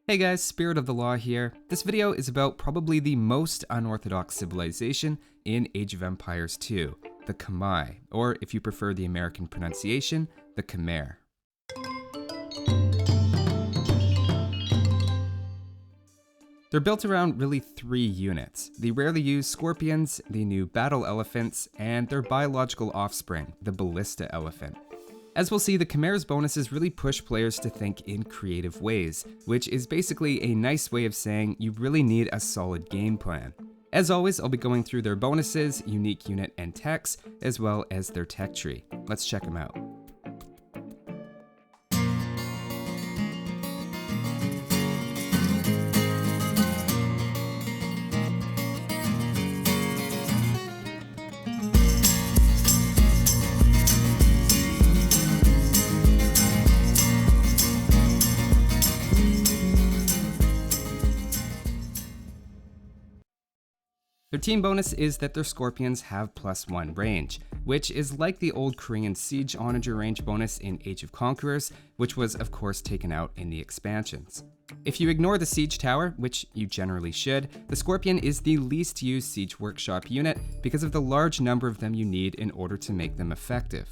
Hey guys, Spirit of the Law here. This video is about probably the most unorthodox civilization in Age of Empires 2, the Khmer, or if you prefer the American pronunciation, the Khmer. They're built around really three units: the rarely used Scorpions, the new Battle Elephants, and their biological offspring, the Ballista Elephant. As we'll see, the Khmer's bonuses really push players to think in creative ways, which is basically a nice way of saying you really need a solid game plan. As always, I'll be going through their bonuses, unique unit and techs, as well as their tech tree. Let's check them out. Their team bonus is that their Scorpions have +1 range, which is like the old Korean siege onager range bonus in Age of Conquerors, which was of course taken out in the expansions. If you ignore the siege tower, which you generally should, the Scorpion is the least used siege workshop unit because of the large number of them you need in order to make them effective.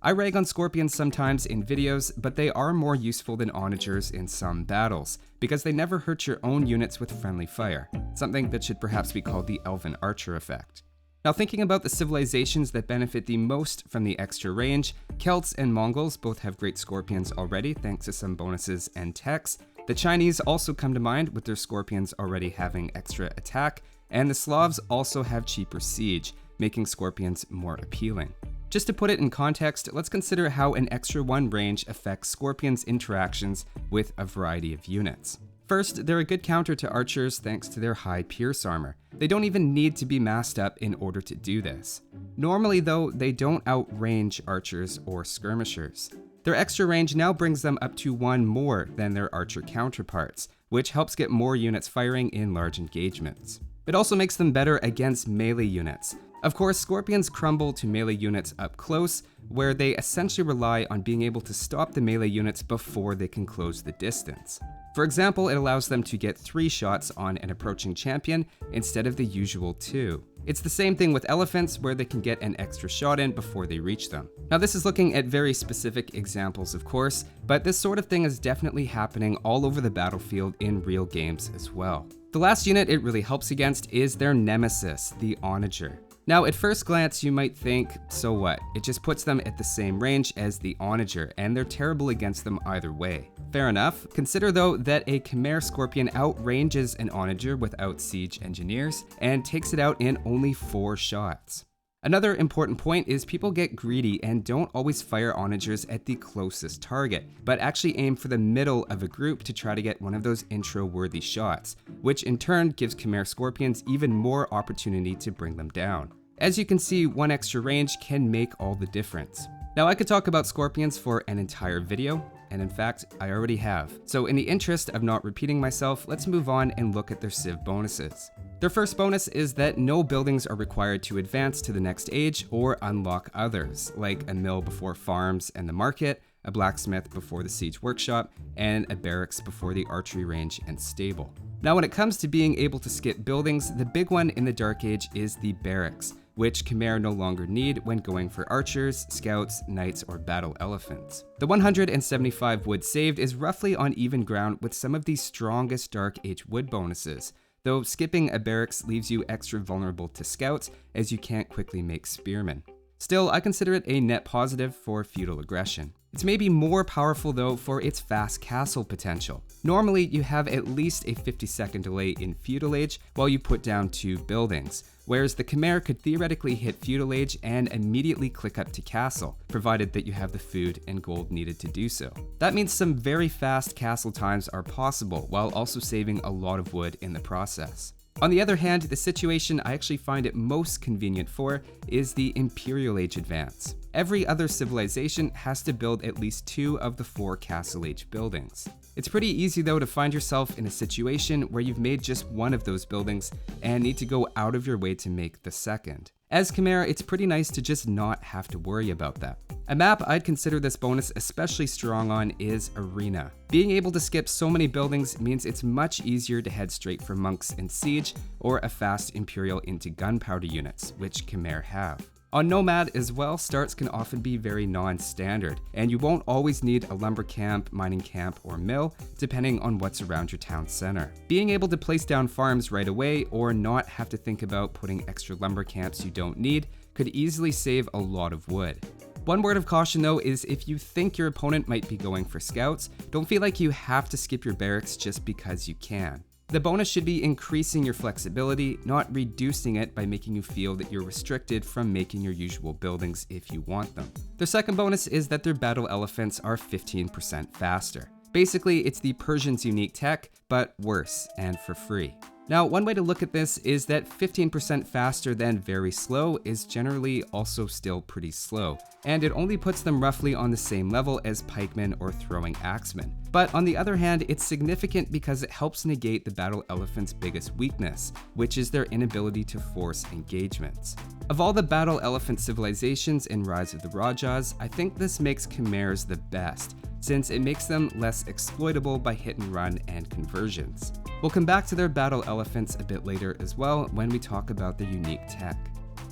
I rag on Scorpions sometimes in videos, but they are more useful than onagers in some battles, because they never hurt your own units with friendly fire, something that should perhaps be called the Elven Archer effect. Now, thinking about the civilizations that benefit the most from the extra range, Celts and Mongols both have great Scorpions already thanks to some bonuses and techs. The Chinese also come to mind with their Scorpions already having extra attack, and the Slavs also have cheaper siege, making Scorpions more appealing. Just to put it in context, let's consider how an extra 1 range affects Scorpion's interactions with a variety of units. First, they're a good counter to archers thanks to their high pierce armor. They don't even need to be masked up in order to do this. Normally though, they don't outrange archers or skirmishers. Their extra range now brings them up to 1 more than their archer counterparts, which helps get more units firing in large engagements. It also makes them better against melee units. Of course, Scorpions crumble to melee units up close, where they essentially rely on being able to stop the melee units before they can close the distance. For example, it allows them to get 3 shots on an approaching champion instead of the usual 2. It's the same thing with elephants, where they can get an extra shot in before they reach them. Now, this is looking at very specific examples, of course, but this sort of thing is definitely happening all over the battlefield in real games as well. The last unit it really helps against is their nemesis, the onager. Now, at first glance, you might think, so what? It just puts them at the same range as the onager, and they're terrible against them either way. Fair enough. Consider though that a Khmer Scorpion outranges an onager without siege engineers, and takes it out in only 4 shots. Another important point is people get greedy and don't always fire onagers at the closest target, but actually aim for the middle of a group to try to get one of those intro-worthy shots, which in turn gives Khmer Scorpions even more opportunity to bring them down. As you can see, 1 extra range can make all the difference. Now, I could talk about Scorpions for an entire video, and in fact, I already have. So in the interest of not repeating myself, let's move on and look at their civ bonuses. Their first bonus is that no buildings are required to advance to the next age or unlock others, like a mill before farms and the market, a blacksmith before the siege workshop, and a barracks before the archery range and stable. Now, when it comes to being able to skip buildings, the big one in the Dark Age is the barracks, which Khmer no longer need when going for archers, scouts, knights, or battle elephants. The 175 wood saved is roughly on even ground with some of the strongest Dark Age wood bonuses, though skipping a barracks leaves you extra vulnerable to scouts as you can't quickly make spearmen. Still, I consider it a net positive for feudal aggression. It's maybe more powerful though for its fast castle potential. Normally, you have at least a 50-second delay in feudal age while you put down 2 buildings, whereas the Khmer could theoretically hit feudal age and immediately click up to castle, provided that you have the food and gold needed to do so. That means some very fast castle times are possible, while also saving a lot of wood in the process. On the other hand, the situation I actually find it most convenient for is the Imperial Age advance. Every other civilization has to build at least 2 of the 4 Castle Age buildings. It's pretty easy though to find yourself in a situation where you've made just one of those buildings and need to go out of your way to make the second. As Khmer, it's pretty nice to just not have to worry about that. A map I'd consider this bonus especially strong on is Arena. Being able to skip so many buildings means it's much easier to head straight for monks in Siege or a fast Imperial into gunpowder units, which Khmer have. On Nomad as well, starts can often be very non-standard, and you won't always need a lumber camp, mining camp, or mill, depending on what's around your town center. Being able to place down farms right away or not have to think about putting extra lumber camps you don't need could easily save a lot of wood. One word of caution though is if you think your opponent might be going for scouts, don't feel like you have to skip your barracks just because you can. The bonus should be increasing your flexibility, not reducing it by making you feel that you're restricted from making your usual buildings if you want them. Their second bonus is that their battle elephants are 15% faster. Basically, it's the Persians' unique tech, but worse and for free. Now, one way to look at this is that 15% faster than very slow is generally also still pretty slow, and it only puts them roughly on the same level as pikemen or throwing axemen. But on the other hand, it's significant because it helps negate the battle elephant's biggest weakness, which is their inability to force engagements. Of all the battle elephant civilizations in Rise of the Rajas, I think this makes Khmer's the best, since it makes them less exploitable by hit and run and conversions. We'll come back to their battle elephants a bit later as well when we talk about their unique tech.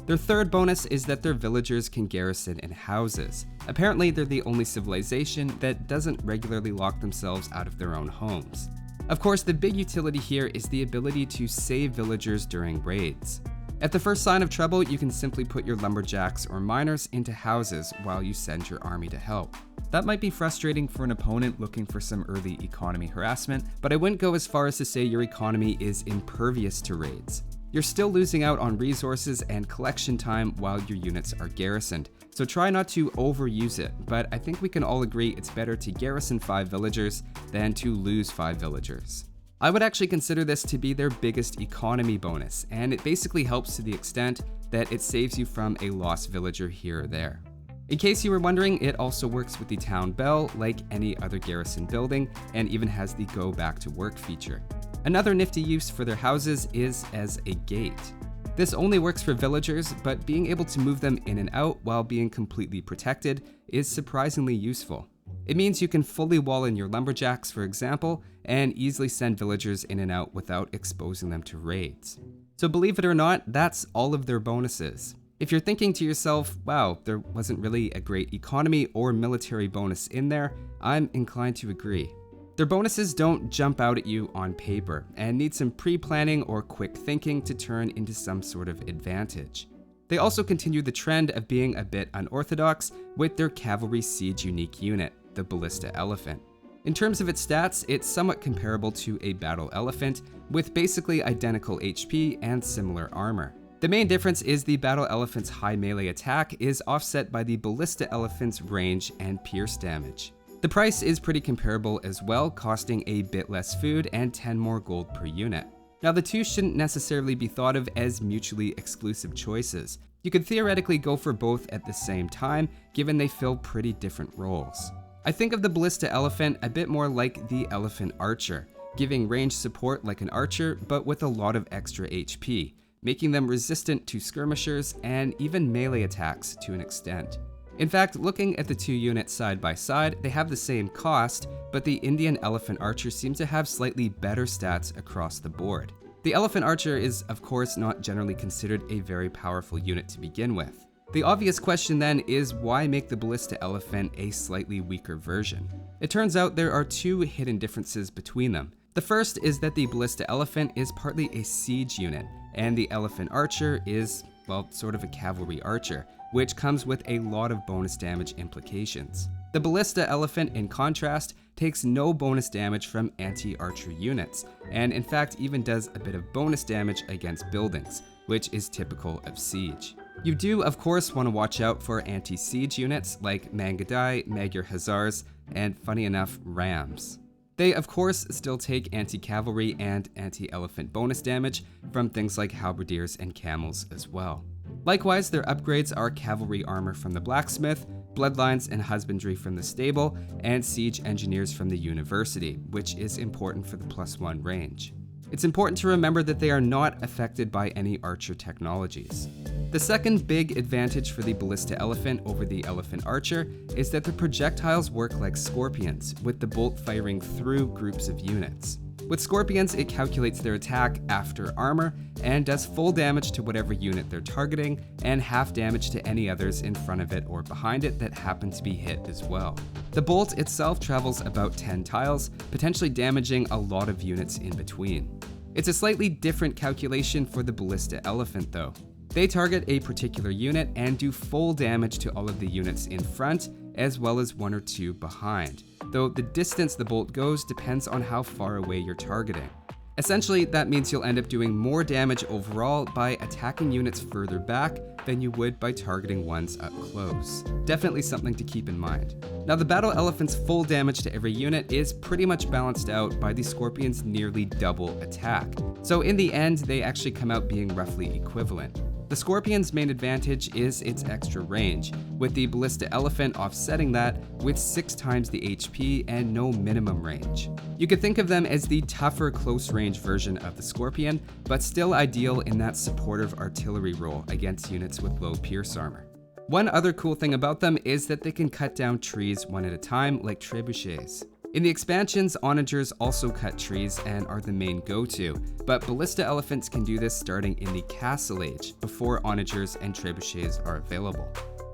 Their third bonus is that their villagers can garrison in houses. Apparently, they're the only civilization that doesn't regularly lock themselves out of their own homes. Of course, the big utility here is the ability to save villagers during raids. At the first sign of trouble, you can simply put your lumberjacks or miners into houses while you send your army to help. That might be frustrating for an opponent looking for some early economy harassment, but I wouldn't go as far as to say your economy is impervious to raids. You're still losing out on resources and collection time while your units are garrisoned, so try not to overuse it, but I think we can all agree it's better to garrison 5 villagers than to lose 5 villagers. I would actually consider this to be their biggest economy bonus, and it basically helps to the extent that it saves you from a lost villager here or there. In case you were wondering, it also works with the town bell like any other garrison building, and even has the go back to work feature. Another nifty use for their houses is as a gate. This only works for villagers, but being able to move them in and out while being completely protected is surprisingly useful. It means you can fully wall in your lumberjacks, for example, and easily send villagers in and out without exposing them to raids. So believe it or not, that's all of their bonuses. If you're thinking to yourself, wow, there wasn't really a great economy or military bonus in there, I'm inclined to agree. Their bonuses don't jump out at you on paper and need some pre-planning or quick thinking to turn into some sort of advantage. They also continue the trend of being a bit unorthodox with their Cavalry Siege unique unit, the Ballista Elephant. In terms of its stats, it's somewhat comparable to a battle elephant, with basically identical HP and similar armor. The main difference is the battle elephant's high melee attack is offset by the Ballista Elephant's range and pierce damage. The price is pretty comparable as well, costing a bit less food and 10 more gold per unit. Now the two shouldn't necessarily be thought of as mutually exclusive choices. You could theoretically go for both at the same time, given they fill pretty different roles. I think of the Ballista Elephant a bit more like the Elephant Archer, giving range support like an archer but with a lot of extra HP, making them resistant to skirmishers and even melee attacks to an extent. In fact, looking at the two units side by side, they have the same cost, but the Indian Elephant Archer seems to have slightly better stats across the board. The Elephant Archer is, of course, not generally considered a very powerful unit to begin with. The obvious question then is why make the Ballista Elephant a slightly weaker version? It turns out there are two hidden differences between them. The first is that the Ballista Elephant is partly a siege unit, and the Elephant Archer is, well, sort of a cavalry archer, which comes with a lot of bonus damage implications. The Ballista Elephant, in contrast, takes no bonus damage from anti-archer units, and in fact even does a bit of bonus damage against buildings, which is typical of siege. You do, of course, want to watch out for anti-siege units like Mangadai, Magyar Hazars, and funny enough, Rams. They, of course, still take anti-cavalry and anti-elephant bonus damage from things like halberdiers and camels as well. Likewise, their upgrades are cavalry armor from the blacksmith, bloodlines and husbandry from the stable, and siege engineers from the university, which is important for the +1 range. It's important to remember that they are not affected by any archer technologies. The second big advantage for the Ballista Elephant over the Elephant Archer is that the projectiles work like scorpions, with the bolt firing through groups of units. With scorpions, it calculates their attack after armor and does full damage to whatever unit they're targeting, and half damage to any others in front of it or behind it that happen to be hit as well. The bolt itself travels about 10 tiles, potentially damaging a lot of units in between. It's a slightly different calculation for the Ballista Elephant though. They target a particular unit and do full damage to all of the units in front, as well as one or two behind, though the distance the bolt goes depends on how far away you're targeting. Essentially, that means you'll end up doing more damage overall by attacking units further back than you would by targeting ones up close. Definitely something to keep in mind. Now, the Battle Elephant's full damage to every unit is pretty much balanced out by the Scorpion's nearly double attack, so in the end, they actually come out being roughly equivalent. The Scorpion's main advantage is its extra range, with the Ballista Elephant offsetting that with 6 times the HP and no minimum range. You could think of them as the tougher close-range version of the Scorpion, but still ideal in that supportive artillery role against units with low pierce armor. One other cool thing about them is that they can cut down trees one at a time like trebuchets. In the expansions, onagers also cut trees and are the main go-to, but Ballista Elephants can do this starting in the Castle Age, before onagers and trebuchets are available.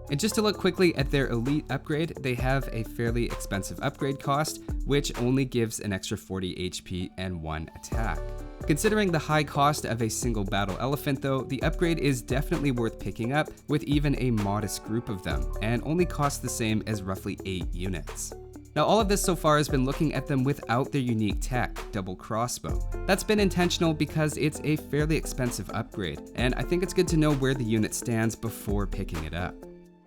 And just to look quickly at their elite upgrade, they have a fairly expensive upgrade cost, which only gives an extra 40 HP and 1 attack. Considering the high cost of a single Battle Elephant though, the upgrade is definitely worth picking up with even a modest group of them, and only costs the same as roughly 8 units. Now, all of this so far has been looking at them without their unique tech, Double Crossbow. That's been intentional because it's a fairly expensive upgrade, and I think it's good to know where the unit stands before picking it up.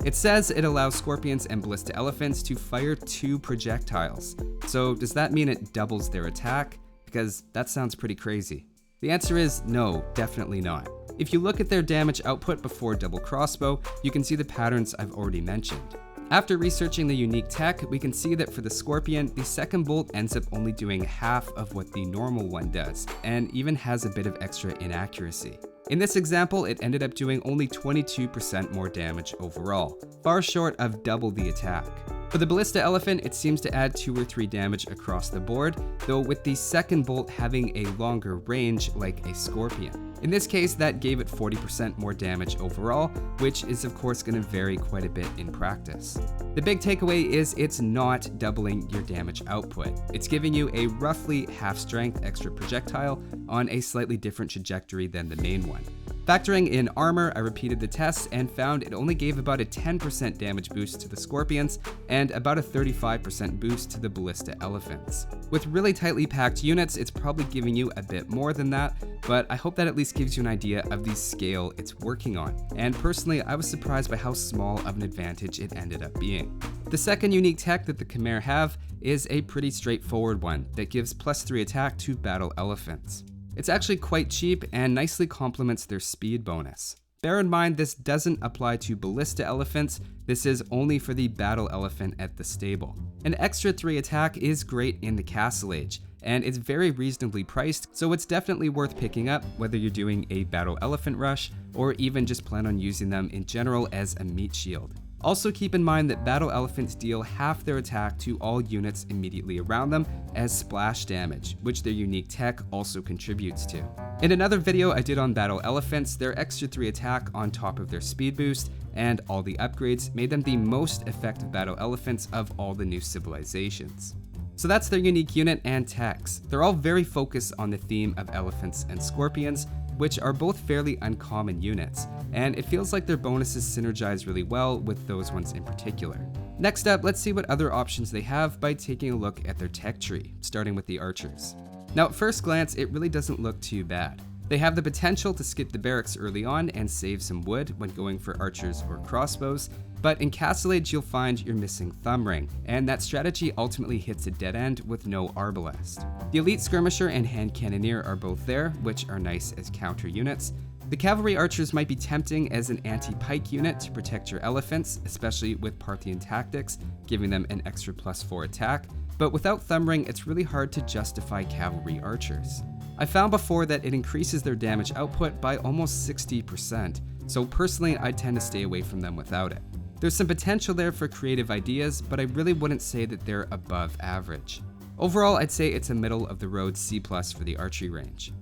It says it allows Scorpions and Ballista Elephants to fire 2 projectiles. So does that mean it doubles their attack? Because that sounds pretty crazy. The answer is no, definitely not. If you look at their damage output before Double Crossbow, you can see the patterns I've already mentioned. After researching the unique tech, we can see that for the Scorpion, the second bolt ends up only doing half of what the normal one does, and even has a bit of extra inaccuracy. In this example, it ended up doing only 22% more damage overall, far short of double the attack. For the Ballista Elephant, it seems to add 2 or 3 damage across the board, though with the second bolt having a longer range like a Scorpion. In this case, that gave it 40% more damage overall, which is of course going to vary quite a bit in practice. The big takeaway is it's not doubling your damage output. It's giving you a roughly half-strength extra projectile on a slightly different trajectory than the main one. Factoring in armor, I repeated the tests and found it only gave about a 10% damage boost to the Scorpions and about a 35% boost to the Ballista Elephants. With really tightly packed units, it's probably giving you a bit more than that, but I hope that at least gives you an idea of the scale it's working on. And personally, I was surprised by how small of an advantage it ended up being. The second unique tech that the Khmer have is a pretty straightforward one that gives +3 attack to Battle Elephants. It's actually quite cheap and nicely complements their speed bonus. Bear in mind this doesn't apply to Ballista Elephants, this is only for the Battle Elephant at the stable. An extra 3 attack is great in the Castle Age, and it's very reasonably priced, so it's definitely worth picking up whether you're doing a Battle Elephant rush or even just plan on using them in general as a meat shield. Also keep in mind that Battle Elephants deal half their attack to all units immediately around them as splash damage, which their unique tech also contributes to. In another video I did on Battle Elephants, their extra 3 attack on top of their speed boost and all the upgrades made them the most effective Battle Elephants of all the new civilizations. So that's their unique unit and techs. They're all very focused on the theme of elephants and scorpions, which are both fairly uncommon units, and it feels like their bonuses synergize really well with those ones in particular. Next up, let's see what other options they have by taking a look at their tech tree, starting with the archers. Now at first glance, it really doesn't look too bad. They have the potential to skip the barracks early on and save some wood when going for archers or crossbows, but in Castle Age you'll find you're missing Thumb Ring, and that strategy ultimately hits a dead end with no Arbalest. The Elite Skirmisher and Hand Cannoneer are both there, which are nice as counter units. The Cavalry Archers might be tempting as an anti-pike unit to protect your elephants, especially with Parthian tactics, giving them an extra +4 attack, but without Thumb Ring it's really hard to justify Cavalry Archers. I found before that it increases their damage output by almost 60%, so personally I tend to stay away from them without it. There's some potential there for creative ideas, but I really wouldn't say that they're above average. Overall, I'd say it's a middle of the road C+ for the archery range.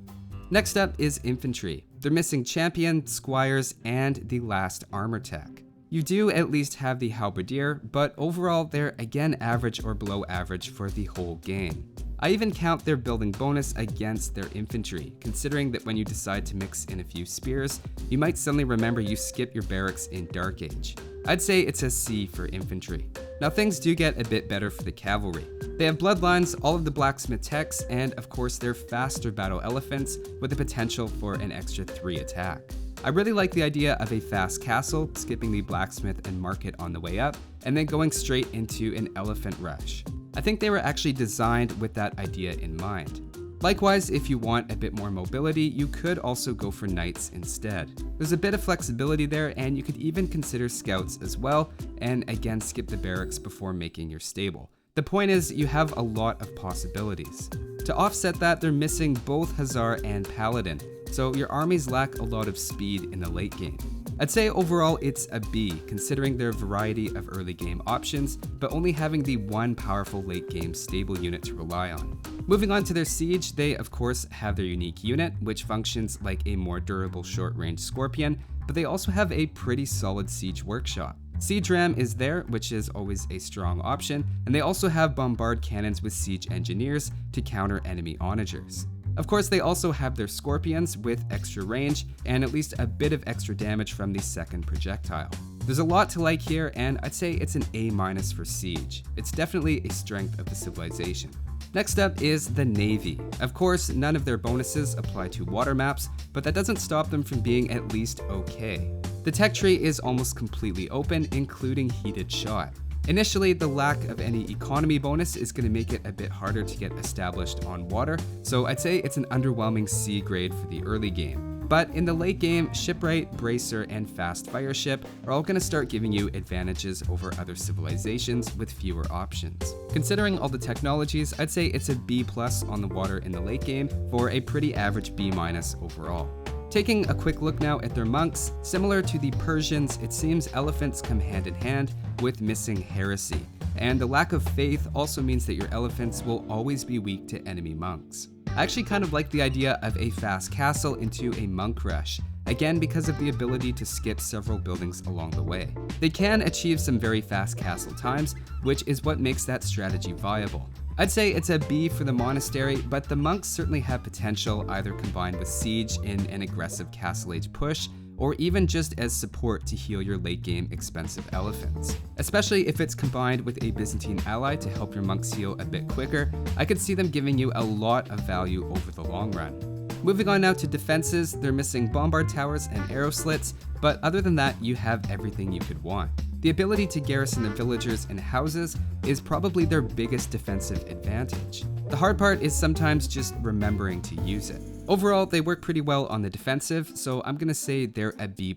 Next up is infantry. They're missing champion, squires, and the last armor tech. You do at least have the halberdier, but overall they're again average or below average for the whole game. I even count their building bonus against their infantry, considering that when you decide to mix in a few spears, you might suddenly remember you skipped your barracks in Dark Age. I'd say it's a C for infantry. Now things do get a bit better for the cavalry. They have bloodlines, all of the blacksmith techs, and of course their faster battle elephants with the potential for an extra 3 attack. I really like the idea of a fast castle, skipping the blacksmith and market on the way up, and then going straight into an elephant rush. I think they were actually designed with that idea in mind. Likewise, if you want a bit more mobility, you could also go for knights instead. There's a bit of flexibility there, and you could even consider scouts as well, and again skip the barracks before making your stable. The point is, you have a lot of possibilities. To offset that, they're missing both Hussar and Paladin, so your armies lack a lot of speed in the late game. I'd say overall it's a B, considering their variety of early game options, but only having the one powerful late game stable unit to rely on. Moving on to their siege, they of course have their unique unit, which functions like a more durable short-range scorpion, but they also have a pretty solid siege workshop. Siege ram is there, which is always a strong option, and they also have bombard cannons with siege engineers to counter enemy onagers. Of course, they also have their scorpions with extra range and at least a bit of extra damage from the second projectile. There's a lot to like here, and I'd say it's an A- for siege. It's definitely a strength of the civilization. Next up is the Navy. Of course, none of their bonuses apply to water maps, but that doesn't stop them from being at least okay. The tech tree is almost completely open, including heated shot. Initially, the lack of any economy bonus is going to make it a bit harder to get established on water, so I'd say it's an underwhelming C grade for the early game. But in the late game, Shipwright, Bracer, and Fast Fire Ship are all going to start giving you advantages over other civilizations with fewer options. Considering all the technologies, I'd say it's a B+ on the water in the late game for a pretty average B- overall. Taking a quick look now at their monks, similar to the Persians, it seems elephants come hand in hand with missing heresy, and the lack of faith also means that your elephants will always be weak to enemy monks. I actually kind of like the idea of a fast castle into a monk rush, again because of the ability to skip several buildings along the way. They can achieve some very fast castle times, which is what makes that strategy viable. I'd say it's a B for the monastery, but the monks certainly have potential either combined with siege in an aggressive castle age push, or even just as support to heal your late game expensive elephants. Especially if it's combined with a Byzantine ally to help your monks heal a bit quicker, I could see them giving you a lot of value over the long run. Moving on now to defenses, they're missing bombard towers and arrow slits, but other than that, you have everything you could want. The ability to garrison the villagers and houses is probably their biggest defensive advantage. The hard part is sometimes just remembering to use it. Overall, they work pretty well on the defensive, so I'm gonna say they're a B+.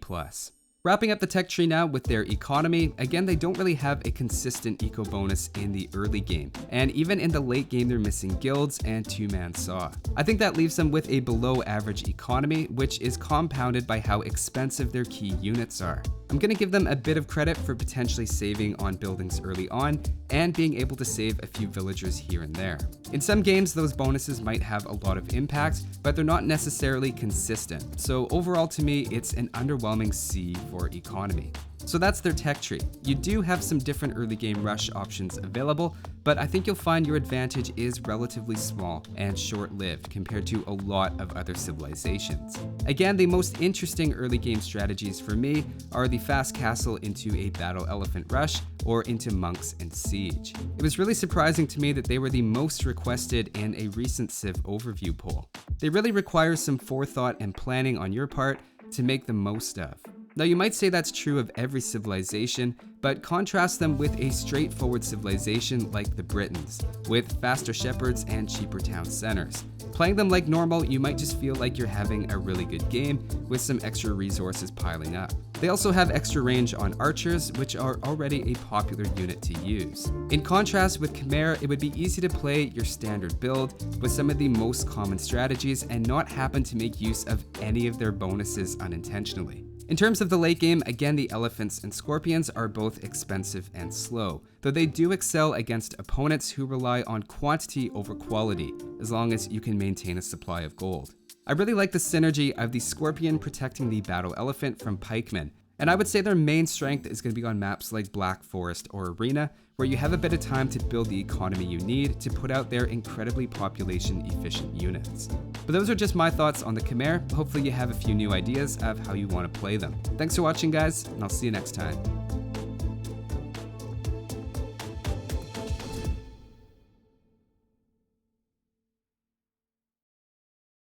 Wrapping up the tech tree now with their economy, again they don't really have a consistent eco bonus in the early game, and even in the late game they're missing guilds and two-man saw. I think that leaves them with a below average economy, which is compounded by how expensive their key units are. I'm gonna give them a bit of credit for potentially saving on buildings early on, and being able to save a few villagers here and there. In some games, those bonuses might have a lot of impact, but they're not necessarily consistent, so overall to me, it's an underwhelming C for economy. So that's their tech tree. You do have some different early game rush options available, but I think you'll find your advantage is relatively small and short-lived compared to a lot of other civilizations. Again, the most interesting early game strategies for me are the fast castle into a battle elephant rush or into monks and siege. It was really surprising to me that they were the most requested in a recent Civ overview poll. They really require some forethought and planning on your part to make the most of. Now you might say that's true of every civilization, but contrast them with a straightforward civilization like the Britons, with faster shepherds and cheaper town centers. Playing them like normal, you might just feel like you're having a really good game with some extra resources piling up. They also have extra range on archers, which are already a popular unit to use. In contrast with Khmer, it would be easy to play your standard build with some of the most common strategies and not happen to make use of any of their bonuses unintentionally. In terms of the late game, again, the elephants and scorpions are both expensive and slow, though they do excel against opponents who rely on quantity over quality, as long as you can maintain a supply of gold. I really like the synergy of the scorpion protecting the battle elephant from pikemen, and I would say their main strength is going to be on maps like Black Forest or Arena, where you have a bit of time to build the economy you need to put out their incredibly population-efficient units. But those are just my thoughts on the Khmer. Hopefully you have a few new ideas of how you want to play them. Thanks for watching, guys, and I'll see you next time.